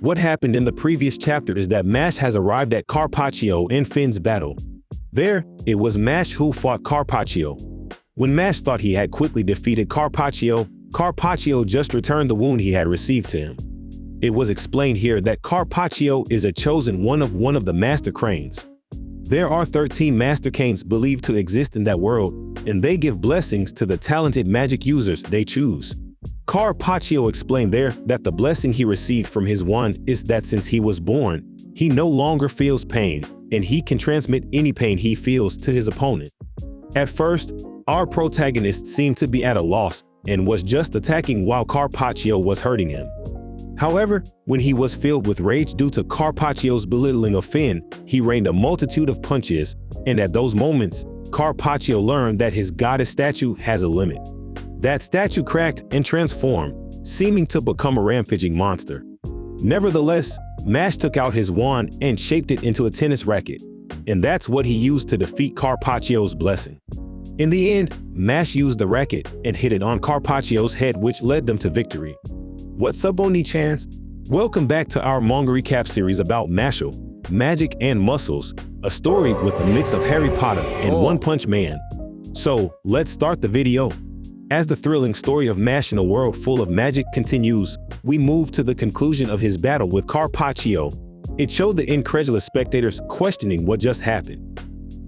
What happened in the previous chapter is that Mashle has arrived at Carpaccio and Finn's battle. There, it was Mashle who fought Carpaccio. When Mashle thought he had quickly defeated Carpaccio, Carpaccio just returned the wound he had received to him. It was explained here that Carpaccio is a chosen one of the Master Cranes. There are 13 Master Canes believed to exist in that world, and they give blessings to the talented magic users they choose. Carpaccio explained there that the blessing he received from his wand is that since he was born, he no longer feels pain, and he can transmit any pain he feels to his opponent. At first, our protagonist seemed to be at a loss and was just attacking while Carpaccio was hurting him. However, when he was filled with rage due to Carpaccio's belittling of Finn, he rained a multitude of punches, and at those moments, Carpaccio learned that his goddess statue has a limit. That statue cracked and transformed, seeming to become a rampaging monster. Nevertheless, Mashle took out his wand and shaped it into a tennis racket, and that's what he used to defeat Carpaccio's blessing. In the end, Mashle used the racket and hit it on Carpaccio's head, which led them to victory. What's up, Onii-Chans? Welcome back to our manga recap series about Mashle, Magic and Muscles, a story with a mix of Harry Potter and One Punch Man. So, let's start the video. As the thrilling story of Mashle in a world full of magic continues, we move to the conclusion of his battle with Carpaccio. It showed the incredulous spectators questioning what just happened.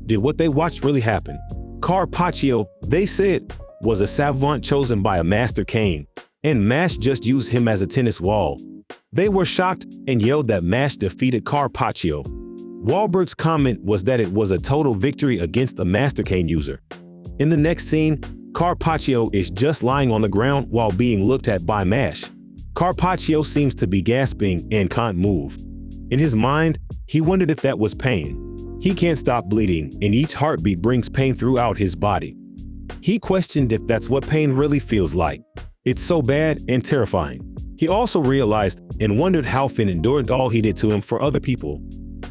Did what they watched really happen? Carpaccio, they said, was a savant chosen by a Master Cane, and Mashle just used him as a tennis wall. They were shocked and yelled that Mashle defeated Carpaccio. Wahlberg's comment was that it was a total victory against a Master Cane user. In the next scene, Carpaccio is just lying on the ground while being looked at by Mashle. Carpaccio seems to be gasping and can't move. In his mind, he wondered if that was pain. He can't stop bleeding, and each heartbeat brings pain throughout his body. He questioned if that's what pain really feels like. It's so bad and terrifying. He also realized and wondered how Finn endured all he did to him for other people.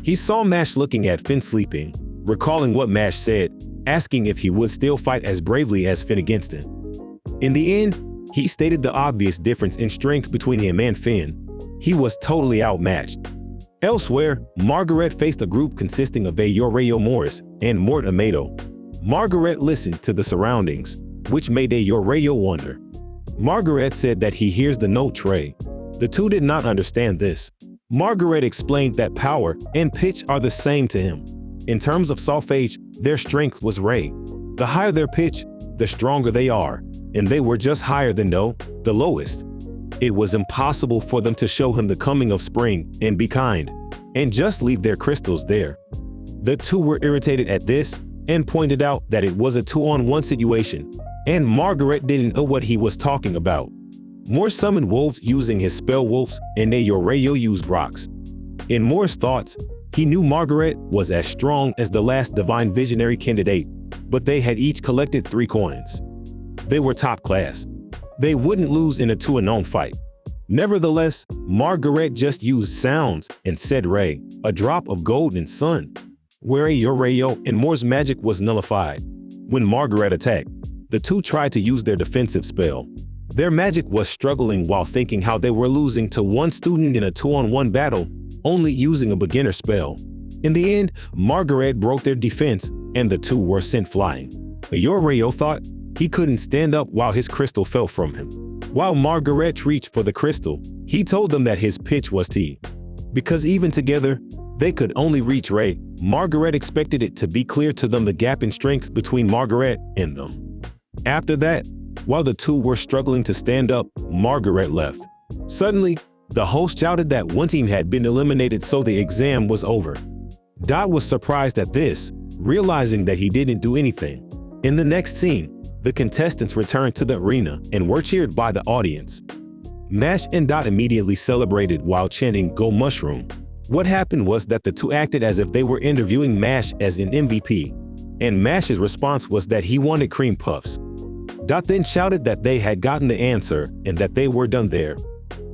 He saw Mashle looking at Finn sleeping, recalling what Mashle said, asking if he would still fight as bravely as Finn against him. In the end, he stated the obvious difference in strength between him and Finn. He was totally outmatched. Elsewhere, Margaret faced a group consisting of Ayorayo Morris and Mort Amato. Margaret listened to the surroundings, which made Ayorayo wonder. Margaret said that he hears the note Trey. The two did not understand this. Margaret explained that power and pitch are the same to him. In terms of solfege, their strength was Ray. The higher their pitch, the stronger they are, and they were just higher than Do, the lowest. It was impossible for them to show him the coming of spring and be kind, and just leave their crystals there. The two were irritated at this and pointed out that it was a 2-on-1 situation, and Margaret didn't know what he was talking about. Moore summoned wolves using his spell wolves, and Ayorayo used rocks. In Moore's thoughts, he knew Margaret was as strong as the last divine visionary candidate, but they had each collected 3 coins. They were top class. They wouldn't lose in a 2-on-1 fight. Nevertheless, Margaret just used sounds and said Ray, a drop of gold and sun, where Ayorayo and Moore's magic was nullified. When Margaret attacked, the two tried to use their defensive spell. Their magic was struggling while thinking how they were losing to one student in a 2-on-1 battle, only using a beginner spell. In the end, Margaret broke their defense, and the two were sent flying. Ayorayo thought he couldn't stand up while his crystal fell from him. While Margaret reached for the crystal, he told them that his pitch was T. Because even together, they could only reach Ray. Margaret expected it to be clear to them the gap in strength between Margaret and them. After that, while the two were struggling to stand up, Margaret left. Suddenly, the host shouted that one team had been eliminated, so the exam was over. Dot was surprised at this, realizing that he didn't do anything. In the next scene, the contestants returned to the arena and were cheered by the audience. Mashle and Dot immediately celebrated while chanting "Go Mushroom." What happened was that the two acted as if they were interviewing Mashle as an MVP, and Mashle's response was that he wanted cream puffs. Dot then shouted that they had gotten the answer and that they were done there.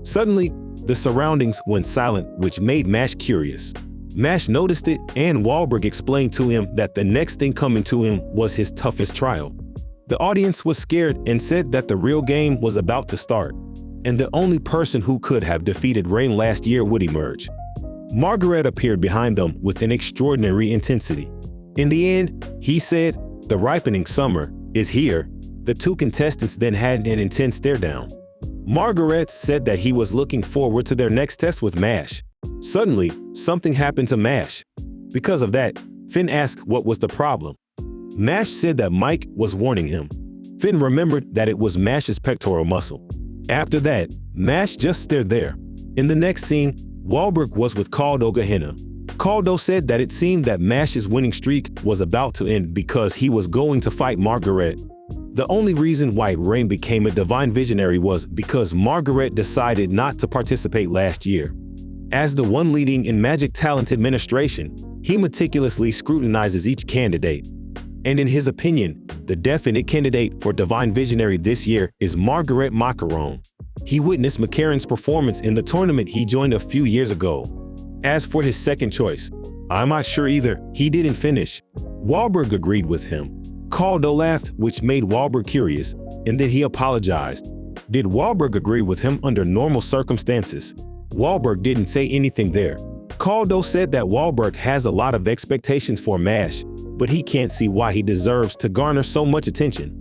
Suddenly, the surroundings went silent, which made Mashle curious. Mashle noticed it, and Wahlberg explained to him that the next thing coming to him was his toughest trial. The audience was scared and said that the real game was about to start. and the only person who could have defeated Rain last year would emerge. Margaret appeared behind them with an extraordinary intensity. In the end, he said, "The ripening summer is here." The two contestants then had an intense stare-down. Margaret said that he was looking forward to their next test with Mash. Suddenly, something happened to Mash. Because of that, Finn asked what was the problem. Mash said that Mike was warning him. Finn remembered that it was Mash's pectoral muscle. After that, Mash just stared there. In the next scene, Wahlberg was with Caldo. Caldo said that it seemed that Mash's winning streak was about to end because he was going to fight Margaret. The only reason why Rain became a divine visionary was because Margaret decided not to participate last year. As the one leading in magic talent administration, he meticulously scrutinizes each candidate. And in his opinion, the definite candidate for divine visionary this year is Margaret Macaron. He witnessed Macaron's performance in the tournament he joined a few years ago. As for his second choice, I'm not sure either. He didn't finish. Wahlberg agreed with him. Kaldo laughed, which made Wahlberg curious, and then he apologized. Did Wahlberg agree with him under normal circumstances? Wahlberg didn't say anything there. Kaldo said that Wahlberg has a lot of expectations for Mash, but he can't see why he deserves to garner so much attention.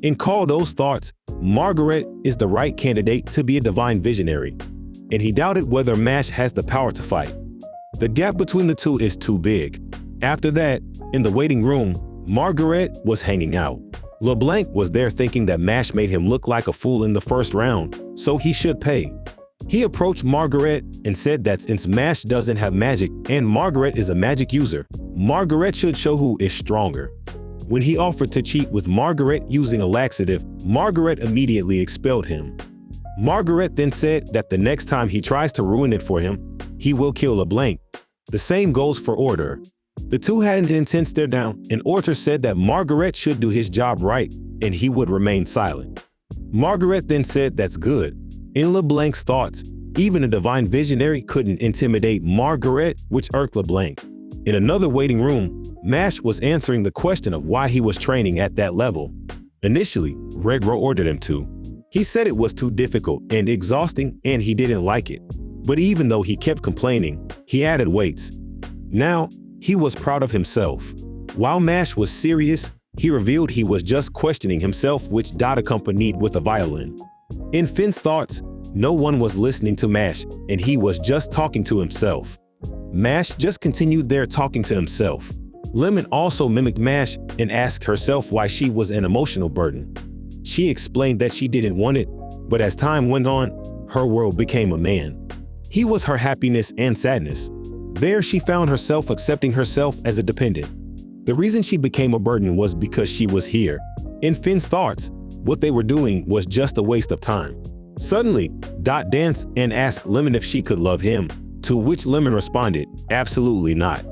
In Kaldo's thoughts, Margaret is the right candidate to be a divine visionary, and he doubted whether Mash has the power to fight. The gap between the two is too big. After that, in the waiting room, Margaret was hanging out. LeBlanc was there thinking that Mash made him look like a fool in the first round, so he should pay. He approached Margaret and said that since Mash doesn't have magic and Margaret is a magic user, Margaret should show who is stronger. When he offered to cheat with Margaret using a laxative, Margaret immediately expelled him. Margaret then said that the next time he tries to ruin it for him, he will kill LeBlanc. The same goes for Order. The two had an intense stare-down, and Order said that Margaret should do his job right, and he would remain silent. Margaret then said that's good. In LeBlanc's thoughts, even a divine visionary couldn't intimidate Margaret, which irked LeBlanc. In another waiting room, Mash was answering the question of why he was training at that level. Initially, Regro ordered him to. He said it was too difficult and exhausting and he didn't like it. But even though he kept complaining, he added weights. Now, he was proud of himself. While Mash was serious, he revealed he was just questioning himself, which Dot accompanied with a violin. In Finn's thoughts, no one was listening to Mash, and he was just talking to himself. Mash just continued there talking to himself. Lemon also mimicked Mash and asked herself why she was an emotional burden. She explained that she didn't want it, but as time went on, her world became a man. He was her happiness and sadness. There she found herself accepting herself as a dependent. The reason she became a burden was because she was here. In Finn's thoughts, what they were doing was just a waste of time. Suddenly, Dot danced and asked Lemon if she could love him, to which Lemon responded, absolutely not.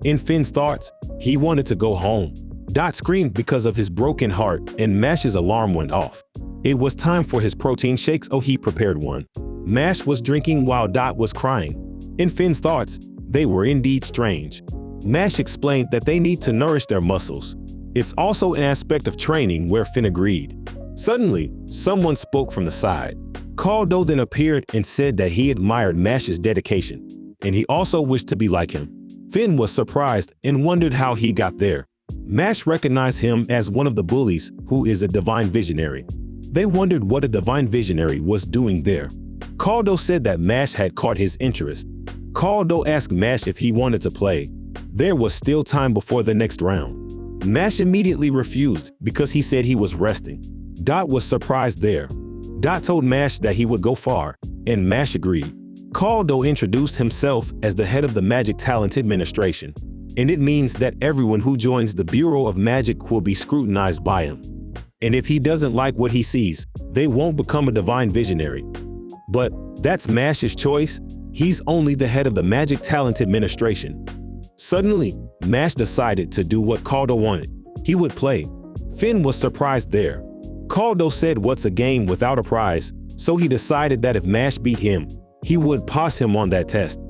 In Finn's thoughts, he wanted to go home. Dot screamed because of his broken heart, and Mash's alarm went off. It was time for his protein shakes, so he prepared one. Mash was drinking while Dot was crying. In Finn's thoughts, they were indeed strange. Mash explained that they need to nourish their muscles. It's also an aspect of training where Finn agreed. Suddenly, someone spoke from the side. Caldo then appeared and said that he admired Mash's dedication, and he also wished to be like him. Finn was surprised and wondered how he got there. Mash recognized him as one of the bullies who is a divine visionary. They wondered what a divine visionary was doing there. Caldo said that Mash had caught his interest. Caldo asked Mash if he wanted to play. There was still time before the next round. Mash immediately refused because he said he was resting. Dot was surprised there. Dot told Mash that he would go far, and Mash agreed. Caldo introduced himself as the head of the Magic Talent Administration, and it means that everyone who joins the Bureau of Magic will be scrutinized by him. And if he doesn't like what he sees, they won't become a divine visionary. But that's Mash's choice. He's only the head of the Magic Talent Administration. Suddenly, Mash decided to do what Caldo wanted. He would play. Finn was surprised there. Caldo said what's a game without a prize, so he decided that if Mash beat him, he would pass him on that test.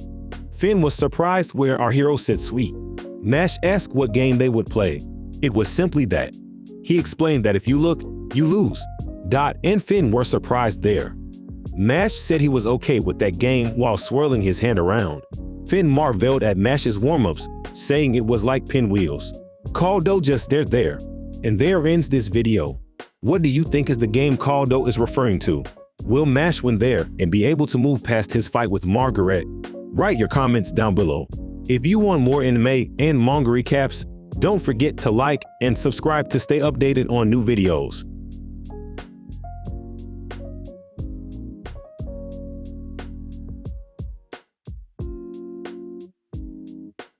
Finn was surprised where our hero said sweet. Mash asked what game they would play. It was simply that. He explained that if you look, you lose. Dot and Finn were surprised there. Mash said he was okay with that game while swirling his hand around. Finn marveled at Mash's warm-ups, saying it was like pinwheels. Caldo just stared there. And there ends this video. What do you think is the game Caldo is referring to? Will Mash win there and be able to move past his fight with Margaret? Write your comments down below. If you want more anime and manga recaps, don't forget to like and subscribe to stay updated on new videos.